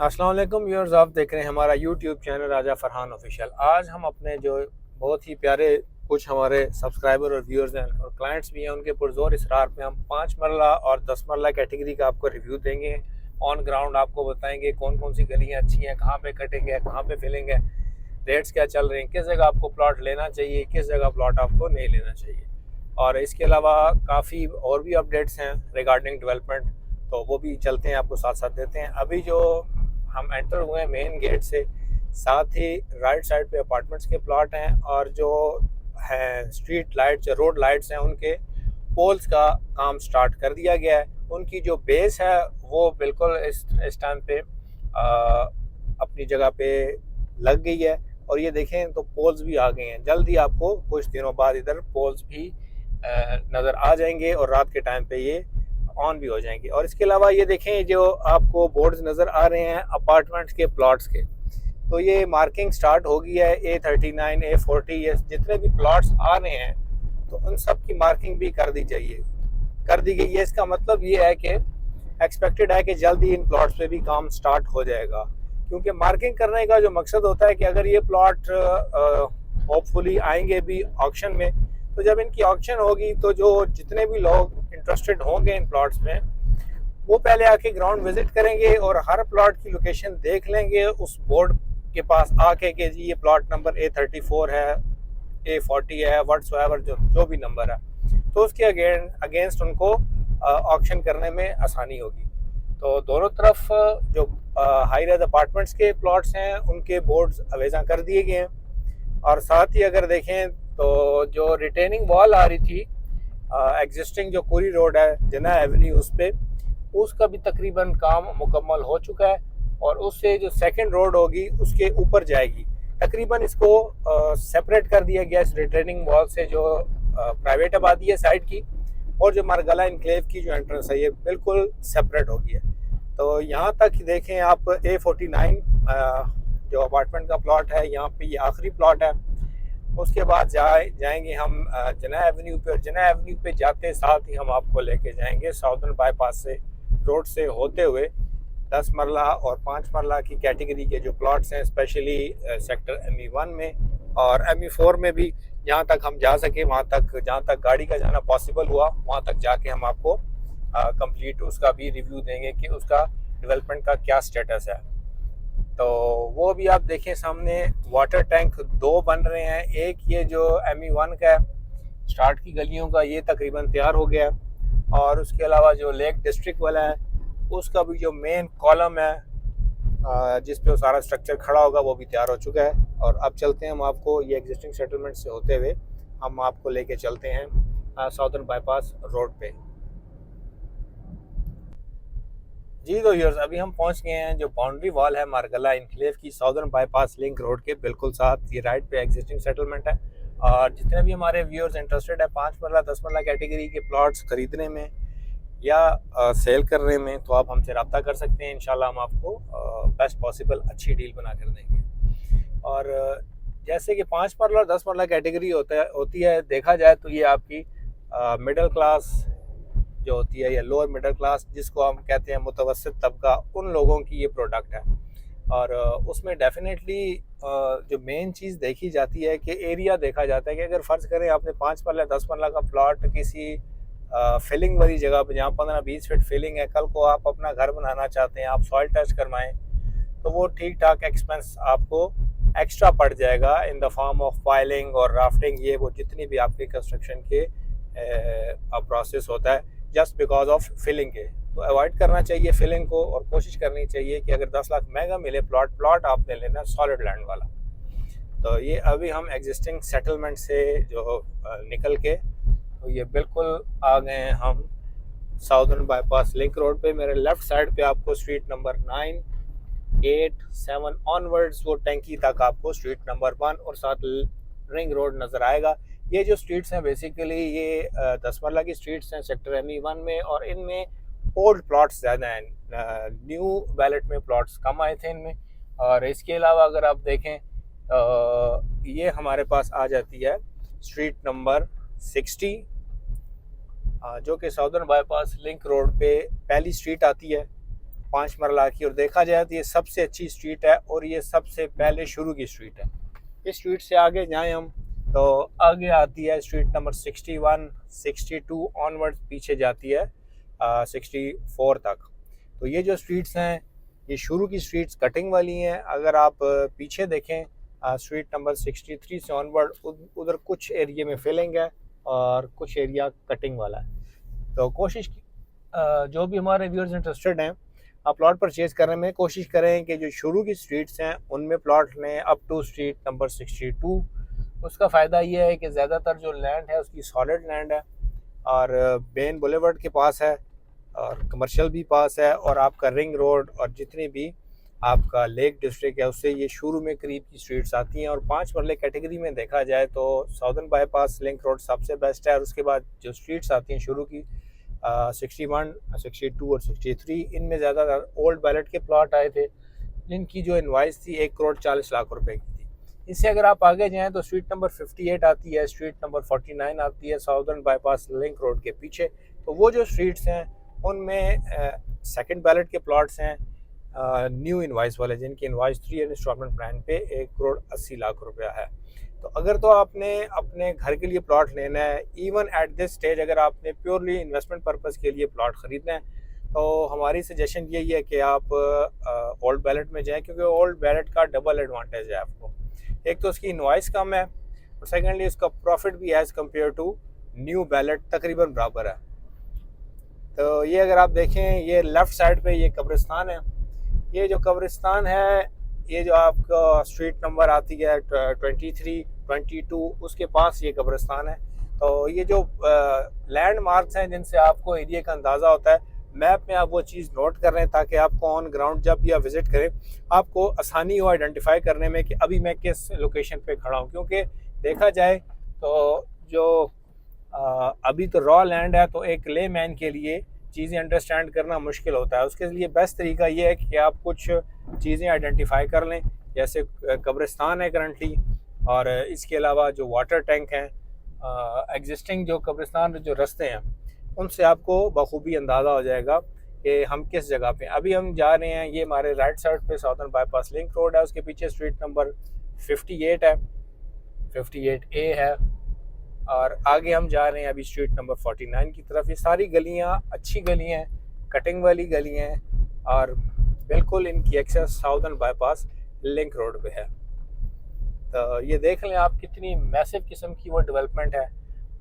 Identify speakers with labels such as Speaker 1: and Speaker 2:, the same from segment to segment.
Speaker 1: अस्सलाम वालेकुम व्यूअर्स, आप देख रहे हैं हमारा यूट्यूब चैनल राजा फरहान ऑफिशियल। आज हम अपने जो बहुत ही प्यारे कुछ हमारे सब्सक्राइबर और व्यूअर्स हैं और क्लाइंट्स भी हैं, उनके पुरजोर इसरार पे हम 5 मरला और 10 मरला कैटेगरी का आपको रिव्यू देंगे। ऑन ग्राउंड आपको बताएंगे कौन कौन सी गलियाँ अच्छी हैं, कहाँ पे कटिंग है, कहाँ पे फिलिंग है, रेट्स क्या चल रहे हैं, किस जगह आपको प्लॉट लेना चाहिए, किस जगह प्लॉट आपको नहीं लेना चाहिए। और इसके अलावा काफ़ी और भी अपडेट्स हैं रिगार्डिंग डेवलपमेंट, तो वो भी चलते हैं, आपको साथ साथ देते हैं। अभी जो हम एंटर हुए हैं मेन गेट से, साथ ही राइट साइड पे अपार्टमेंट्स के प्लॉट हैं और जो हैं स्ट्रीट लाइट्स या रोड लाइट्स हैं उनके पोल्स का काम स्टार्ट कर दिया गया है। उनकी जो बेस है वो बिल्कुल इस टाइम पे अपनी जगह पे लग गई है। और ये देखें तो पोल्स भी आ गए हैं, जल्दी आपको कुछ दिनों बाद इधर पोल्स भी नज़र आ जाएंगे और रात के टाइम पे ये ऑन भी हो जाएंगे। और इसके अलावा ये देखें जो आपको बोर्ड्स नज़र आ रहे हैं अपार्टमेंट्स के प्लॉट्स के, तो ये मार्किंग स्टार्ट हो गई है। A39 A40 ये जितने भी प्लॉट्स आ रहे हैं तो उन सब की मार्किंग भी कर दी गई है। इसका मतलब ये है कि एक्सपेक्टेड है कि जल्दी इन प्लॉट्स पे भी काम स्टार्ट हो जाएगा, क्योंकि मार्किंग करने का जो मकसद होता है कि अगर ये प्लॉट होपफुली आएंगे भी ऑक्शन में, तो जब इनकी ऑक्शन होगी तो जो जितने भी लोग इंटरेस्टेड होंगे इन प्लॉट्स में वो पहले आके ग्राउंड विजिट करेंगे और हर प्लॉट की लोकेशन देख लेंगे उस बोर्ड के पास आके कि जी ये प्लॉट नंबर A34 है, A40 है, व्हाट्सएवर जो भी नंबर है, तो उसके अगेंस्ट उनको ऑक्शन करने में आसानी होगी। तो दोनों तरफ जो हाई रेज अपार्टमेंट्स के प्लॉट्स हैं उनके बोर्ड्स अवेजा कर दिए गए हैं। और साथ ही अगर देखें तो जो रिटेनिंग वॉल आ रही थी एग्जिस्टिंग जो पूरी रोड है जना एवेन्यू, उस पे उसका भी तकरीबन काम मुकम्मल हो चुका है और उससे जो सेकंड रोड होगी उसके ऊपर जाएगी। तकरीबन इसको सेपरेट कर दिया गया इस रिटेनिंग वॉल से, जो प्राइवेट आबादी है साइड की, और जो मारगला इनक्लेव की जो एंट्रेंस है ये बिल्कुल सेपरेट हो गई है। तो यहाँ तक देखें आप A49 जो अपार्टमेंट का प्लॉट है, यहाँ पे ये आखिरी प्लॉट है। उसके बाद जाएंगे हम जना एवेन्यू पे, और जना एवेन्यू पे जाते साथ ही हम आपको लेके जाएंगे साउदर्न बाईपास से रोड से होते हुए 10 मरला और 5 मरला की कैटेगरी के जो प्लॉट्स हैं, स्पेशली सेक्टर ME1 में और ME4 में भी, जहाँ तक हम जा सके वहाँ तक, जहाँ तक गाड़ी का जाना पॉसिबल हुआ वहाँ तक जाके हम आपको कंप्लीट उसका भी रिव्यू देंगे कि उसका डेवलपमेंट का क्या स्टेटस है। तो वो भी आप देखें, सामने वाटर टैंक 2 बन रहे हैं। एक ये जो ME1 का स्टार्ट की गलियों का ये तकरीबन तैयार हो गया, और उसके अलावा जो लेक डिस्ट्रिक्ट वाला है उसका भी जो मेन कॉलम है जिस पे वो सारा स्ट्रक्चर खड़ा होगा वो भी तैयार हो चुका है। और अब चलते हैं हम आपको ये एग्जिस्टिंग सेटलमेंट से होते हुए हम आपको लेके चलते हैं साउदर्न बाईपास रोड पे। जी तो व्यूअर्स, अभी हम पहुंच गए हैं जो बाउंड्री वॉल है मारगला इनक्लेव की, साउदर्न बाईपास लिंक रोड के बिल्कुल साथ। ये राइट पे एग्जिस्टिंग सेटलमेंट है। और जितने भी हमारे व्यूअर्स इंटरेस्टेड है 5 मरला 10 मरला कैटेगरी के प्लॉट्स खरीदने में या सेल करने में, तो आप हमसे रब्ता कर सकते हैं। इंशाल्लाह हम आपको बेस्ट पॉसिबल अच्छी डील बना कर देंगे। और जैसे कि 5 मरला और 10 मरला कैटेगरी होती है, देखा जाए तो ये आपकी मिडिल क्लास जो होती है या लोअर मिडिल क्लास जिसको हम कहते हैं मुतवसत तबका, उन लोगों की ये प्रोडक्ट है। और उसमें डेफिनेटली जो मेन चीज़ देखी जाती है कि एरिया देखा जाता है कि अगर फ़र्ज़ करें आपने 5 मरला 10 मरला का प्लॉट किसी फिलिंग वाली जगह पे जहाँ 15-20 फीट फिलिंग है, कल को आप अपना घर बनाना चाहते हैं, आप सॉइल टेस्ट करवाएं, तो वो ठीक ठाक एक्सपेंस आपको एक्स्ट्रा पड़ जाएगा in the form of filing और राफ्टिंग, ये वो जितनी भी आपके कंस्ट्रक्शन के प्रोसेस होता है जस्ट बिकॉज ऑफ फिलिंग के। तो अवॉइड करना चाहिए फिलिंग को, और कोशिश करनी चाहिए कि अगर 10 लाख महंगा मिले प्लॉट आपने लेना सॉलिड लैंड वाला। तो ये अभी हम एग्जिस्टिंग सेटलमेंट से जो निकल के, तो ये बिल्कुल आ गए हैं हम साउदर्न बाईपास लिंक रोड पे। मेरे लेफ्ट साइड पे आपको स्ट्रीट नंबर 9, 8, 7 ऑनवर्ड्स वो टैंकी तक आपको स्ट्रीट नंबर 1 और साथ रिंग रोड नज़र आएगा। ये जो स्ट्रीट्स हैं बेसिकली ये 10 मरला की स्ट्रीट्स हैं सेक्टर ME1 में, और इनमें ओल्ड प्लॉट्स ज़्यादा हैं, न्यू बैलेट में प्लॉट्स कम आए थे इनमें। और इसके अलावा अगर आप देखें ये हमारे पास आ जाती है स्ट्रीट नंबर 60 जो कि साउदर्न बाईपास लिंक रोड पे पहली स्ट्रीट आती है। 5 मरला की, और देखा जाए तो ये सबसे अच्छी स्ट्रीट है और ये सबसे पहले शुरू की स्ट्रीट है। इस स्ट्रीट से आगे जाएं हम तो आगे आती है स्ट्रीट नंबर 61, 62 ऑनवर्ड पीछे जाती है 64 तक। तो ये जो स्ट्रीट्स हैं ये शुरू की स्ट्रीट्स कटिंग वाली हैं। अगर आप पीछे देखें स्ट्रीट नंबर 63 से ऑनवर्ड उधर कुछ एरिया में फिलिंग है और कुछ एरिया कटिंग वाला है। तो कोशिश जो भी हमारे व्यूअर्स इंटरेस्टेड हैं आप प्लॉट परचेज करने में कोशिश करें कि जो शुरू की स्ट्रीट्स हैं उनमें प्लॉट लें अप टू स्ट्रीट नंबर 62। उसका फ़ायदा ये है कि ज़्यादातर जो लैंड है उसकी सॉलिड लैंड है और बेन बुलेवर्ड के पास है और कमर्शियल भी पास है और आपका रिंग रोड और जितनी भी आपका लेक डिस्ट्रिक्ट है उससे ये शुरू में करीब की स्ट्रीट्स आती हैं। और 5 मरले कैटेगरी में देखा जाए तो साउदर्न बाईपास लिंक रोड सबसे बेस्ट है और उसके बाद जो स्ट्रीट्स आती हैं शुरू की 61, 62 और 63, इनमें ज़्यादातर ओल्ड बैलेट के प्लॉट आए थे जिनकी जो इनवाइस थी 1,40,00,000 रुपए की थी। इससे अगर आप आगे जाएं तो स्ट्रीट नंबर 58 आती है, स्ट्रीट नंबर 49 आती है साउदर्न बाईपास लिंक रोड के पीछे। तो वो जो स्ट्रीट्स हैं उनमें सेकंड बैलेट के प्लॉट्स हैं न्यू इनवाइस वाले जिनकी इनवाइस 3 ईयर इंस्टॉलमेंट प्लान पे 1,80,00,000 रुपया है। तो अगर तो आपने अपने घर के लिए प्लॉट लेना है इवन एट दिस स्टेज, अगर आपने प्योरली इन्वेस्टमेंट पर्पस के लिए प्लॉट ख़रीदना है तो हमारी सजेशन यही है कि आप ओल्ड बैलेट में जाएं, क्योंकि ओल्ड बैलेट का डबल एडवांटेज है आपको। एक तो उसकी इनवाइस कम है और सेकेंडली उसका प्रॉफिट भी as compare to new ballot तकरीबन बराबर है। तो ये अगर आप देखें ये लेफ़्ट साइड पे ये कब्रिस्तान है। ये जो कब्रिस्तान है ये जो आपका स्ट्रीट नंबर आती है 23, 22 उसके पास ये कब्रिस्तान है। तो ये जो लैंड मार्क्स हैं जिनसे आपको एरिया का अंदाज़ा होता है, मैप में आप वो चीज़ नोट कर रहे हैं ताकि आपको ऑन ग्राउंड जब भी आप विज़िट करें आपको आसानी हो आइडेंटिफाई करने में कि अभी मैं किस लोकेशन पे खड़ा हूँ। क्योंकि देखा जाए तो जो अभी तो रॉ लैंड है तो एक ले मैन के लिए चीज़ें अंडरस्टैंड करना मुश्किल होता है। उसके लिए बेस्ट तरीका ये है कि आप कुछ चीज़ें आइडेंटिफाई कर लें, जैसे कब्रिस्तान है करंटली, और इसके अलावा जो वाटर टैंक हैं, एग्जिस्टिंग जो कब्रिस्तान जो रास्ते हैं उनसे आपको बखूबी अंदाज़ा हो जाएगा कि हम किस जगह पे। अभी हम जा रहे हैं, ये हमारे राइट साइड पे साउदर्न बाईपास लिंक रोड है, उसके पीछे स्ट्रीट नंबर 58 है, 58A है, और आगे हम जा रहे हैं अभी स्ट्रीट नंबर 49 की तरफ। ये सारी गलियां अच्छी गलियां हैं, कटिंग वाली गलियां हैं और बिल्कुल इनकी access southern bypass link road पे है। तो ये देख लें आप कितनी मैसिव किस्म की वो डेवलपमेंट है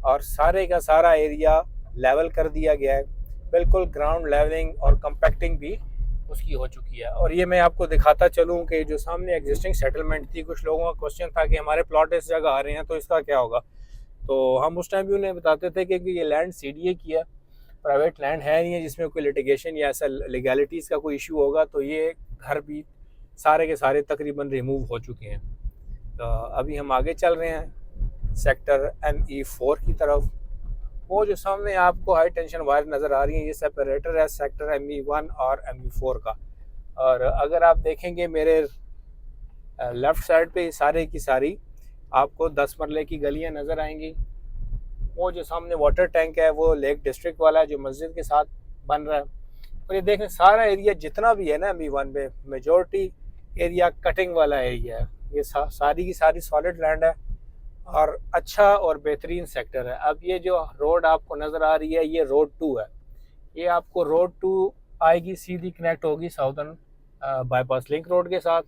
Speaker 1: और सारे का सारा एरिया लेवल कर दिया गया है, बिल्कुल ग्राउंड लेवलिंग और कंपैक्टिंग भी उसकी हो चुकी है। और ये मैं आपको दिखाता चलूँ कि जो सामने एग्जिस्टिंग सेटलमेंट थी, कुछ लोगों का क्वेश्चन था कि हमारे प्लॉट इस जगह आ रहे हैं तो इसका क्या होगा। तो हम उस टाइम भी उन्हें बताते थे कि ये लैंड CDA की है, प्राइवेट लैंड है नहीं है जिसमें कोई लिटिगेशन या ऐसा लीगैलिटीज़ का कोई इशू होगा। तो ये घर भी सारे के सारे तकरीबन रिमूव हो चुके हैं। तो अभी हम आगे चल रहे हैं सेक्टर ME4 की तरफ। वो जो सामने आपको हाई टेंशन वायर नज़र आ रही है ये सेपरेटर है सेक्टर ME1 और ME4 का। और अगर आप देखेंगे मेरे लेफ़्ट साइड पे सारे की सारी आपको 10 मरले की गलियां नज़र आएंगी। वो जो सामने वाटर टैंक है वो लेक डिस्ट्रिक्ट वाला है जो मस्जिद के साथ बन रहा है। और ये देखें सारा एरिया जितना भी है ना ME1 में मेजॉरिटी एरिया कटिंग वाला एरिया है। ये सारी की सारी सॉलिड लैंड है और अच्छा और बेहतरीन सेक्टर है। अब ये जो रोड आपको नज़र आ रही है ये रोड 2 है। ये आपको रोड 2 आएगी, सीधी कनेक्ट होगी साउदर्न बाईपास लिंक रोड के साथ।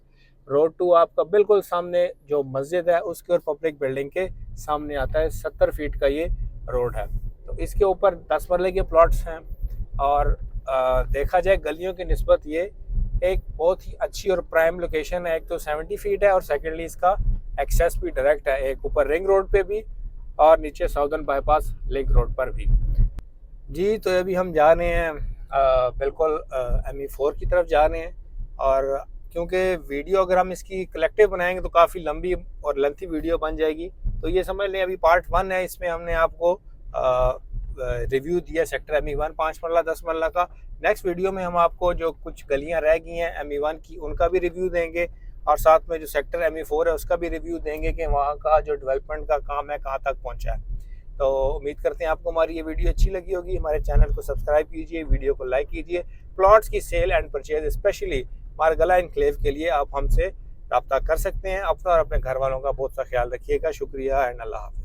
Speaker 1: रोड 2 आपका बिल्कुल सामने जो मस्जिद है उसके और पब्लिक बिल्डिंग के सामने आता है। 70 फीट का ये रोड है। तो इसके ऊपर 10 मरले के प्लॉट्स हैं और देखा जाए गलियों की निस्बत ये एक बहुत ही अच्छी और प्राइम लोकेशन है। एक तो 70 फीट है और सेकेंडली इसका एक्सेस भी डायरेक्ट है, एक ऊपर रिंग रोड पे भी और नीचे साउदर्न बाईपास लिंक रोड पर भी। जी तो अभी हम जा रहे हैं बिल्कुल ME4 की तरफ जा रहे हैं। और क्योंकि वीडियो अगर हम इसकी कलेक्टिव बनाएंगे तो काफ़ी लंबी और लेंथी वीडियो बन जाएगी, तो ये समझ लें अभी पार्ट 1 है। इसमें हमने आपको रिव्यू दिया सेक्टर ME1 5 मरला 10 मरला का। नेक्स्ट वीडियो में हम आपको जो कुछ गलियां रह गई हैं ME1 की उनका भी रिव्यू देंगे और साथ में जो सेक्टर ME4 है उसका भी रिव्यू देंगे कि वहाँ का जो डेवलपमेंट का काम है कहाँ तक पहुँचा है। तो उम्मीद करते हैं आपको हमारी ये वीडियो अच्छी लगी होगी। हमारे चैनल को सब्सक्राइब कीजिए, वीडियो को लाइक कीजिए प्लॉट्स की sale and purchase specially Margalla Enclave के लिए आप हमसे रब्ता कर सकते हैं। अपना और अपने घर वालों का बहुत सा ख्याल रखिएगा। शुक्रिया एंड अल्लाह हाफ़िज़।